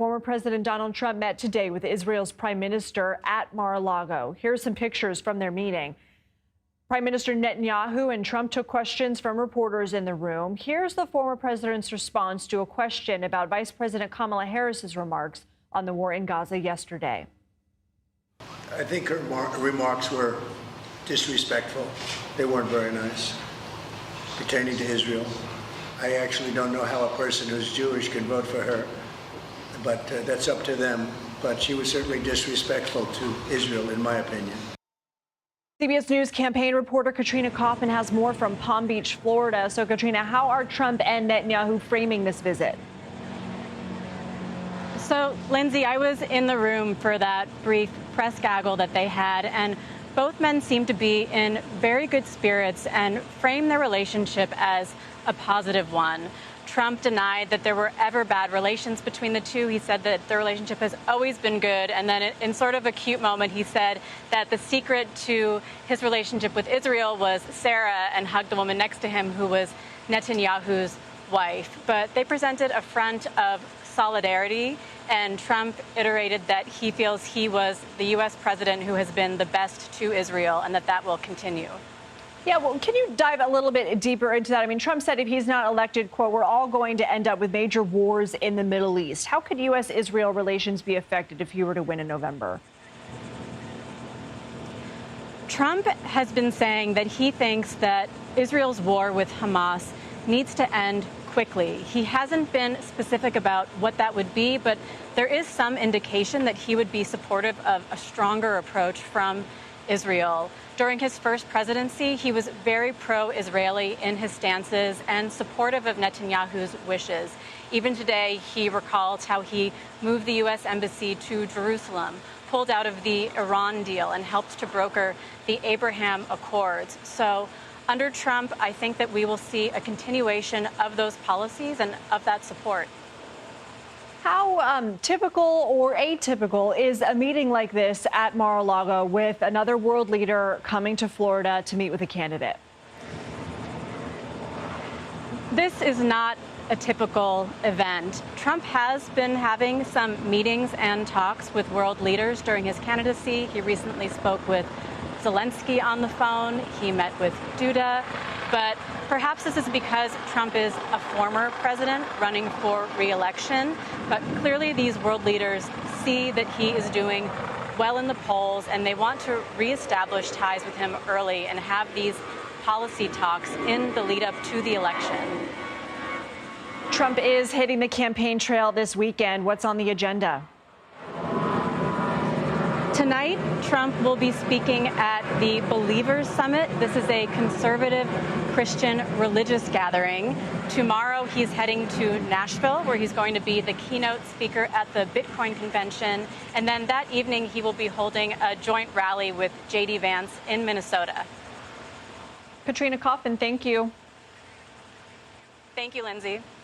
Former President Donald Trump met today with Israel's prime minister at Mar-a-Lago. Here are some pictures from their meeting. Prime Minister Netanyahu and Trump took questions from reporters in the room. Here's the former president's response to a question about Vice President Kamala Harris's remarks on the war in Gaza yesterday. I think her remarks were disrespectful. They weren't very nice pertaining to Israel. I actually don't know how a person who's Jewish can vote for her, but that's up to them. But she was certainly disrespectful to Israel, in my opinion. CBS News campaign reporter Katrina Kaufman has more from Palm Beach, Florida. So, Katrina, how are Trump and Netanyahu framing this visit? So, Lindsay, I was in the room for that brief press gaggle that they had, and both men seemed to be in very good spirits and frame their relationship as a positive one. Trump denied that there were ever bad relations between the two. He said that the relationship has always been good. And then in sort of a cute moment, he said that the secret to his relationship with Israel was Sarah, and hugged the woman next to him who was Netanyahu's wife. But they presented a front of solidarity, and Trump iterated that he feels he was the U.S. president who has been the best to Israel, and that will continue. Yeah, well, can you dive a little bit deeper into that? I mean, Trump said if he's not elected, quote, we're all going to end up with major wars in the Middle East. How could U.S.-Israel relations be affected if he were to win in November? Trump has been saying that he thinks that Israel's war with Hamas needs to end quickly. He hasn't been specific about what that would be, but there is some indication that he would be supportive of a stronger approach from Israel. During his first presidency, he was very pro-Israeli in his stances and supportive of Netanyahu's wishes. Even today, he recalled how he moved the U.S. embassy to Jerusalem, pulled out of the Iran deal, and helped to broker the Abraham Accords. So under Trump, I think that we will see a continuation of those policies and of that support. How typical or atypical is a meeting like this at Mar-a-Lago with another world leader coming to Florida to meet with a candidate? This is not a typical event. Trump has been having some meetings and talks with world leaders during his candidacy. He recently spoke with Zelensky on the phone. He met with Duda. But perhaps this is because Trump is a former president running for re-election. But clearly these world leaders see that he is doing well in the polls, and they want to reestablish ties with him early and have these policy talks in the lead up to the election. Trump is hitting the campaign trail this weekend. What's on the agenda? Tonight, Trump will be speaking at the Believers Summit. This is a conservative Christian religious gathering. Tomorrow, he's heading to Nashville, where he's going to be the keynote speaker at the Bitcoin convention. And then that evening, he will be holding a joint rally with J.D. Vance in Minnesota. Katrina Kaufman, thank you. Thank you, Lindsay.